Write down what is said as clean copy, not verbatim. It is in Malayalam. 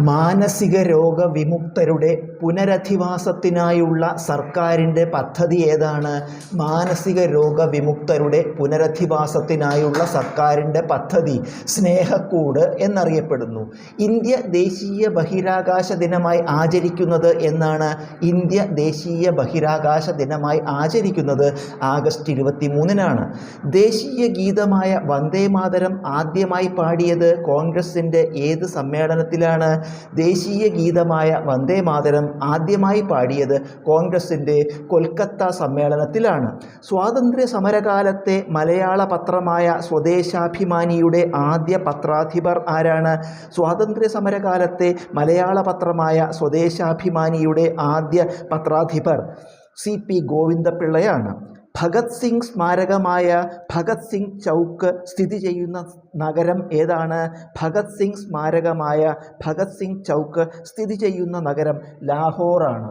മാനസിക രോഗ വിമുക്തരുടെ പുനരധിവാസത്തിനായുള്ള സർക്കാരിൻ്റെ പദ്ധതി ഏതാണ്? മാനസിക രോഗ വിമുക്തരുടെ പുനരധിവാസത്തിനായുള്ള സർക്കാരിൻ്റെ പദ്ധതി സ്നേഹക്കൂട് എന്നറിയപ്പെടുന്നു. ഇന്ത്യ ദേശീയ ബഹിരാകാശ ദിനമായി ആചരിക്കുന്നത് എന്നാണ്? ഇന്ത്യ ദേശീയ ബഹിരാകാശ ദിനമായി ആചരിക്കുന്നത് ആഗസ്റ്റ് 23-നാണ്. ദേശീയ ഗീതമായ വന്ദേമാതരം ആദ്യമായി പാടിയത് കോൺഗ്രസിൻ്റെ ഏത് സമ്മേളനത്തിലാണ്? ദേശീയ ഗീതമായ വന്ദേമാതരം ആദ്യമായി പാടിയത് കോൺഗ്രസിൻ്റെ കൊൽക്കത്ത സമ്മേളനത്തിലാണ്. സ്വാതന്ത്ര്യ സമരകാലത്തെ മലയാള പത്രമായ സ്വദേശാഭിമാനിയുടെ ആദ്യ പത്രാധിപർ ആരാണ്? സ്വാതന്ത്ര്യ സമരകാലത്തെ മലയാള പത്രമായ സ്വദേശാഭിമാനിയുടെ ആദ്യ പത്രാധിപർ CP ഗോവിന്ദപിള്ളയാണ്. ഭഗത് സിംഗ് സ്മാരകമായ ഭഗത് സിംഗ് ചൗക്ക് സ്ഥിതി ചെയ്യുന്ന നഗരം ഏതാണ്? ഭഗത് സിംഗ് സ്മാരകമായ ഭഗത് സിംഗ് ചൗക്ക് സ്ഥിതി ചെയ്യുന്ന നഗരം ലാഹോറാണ്.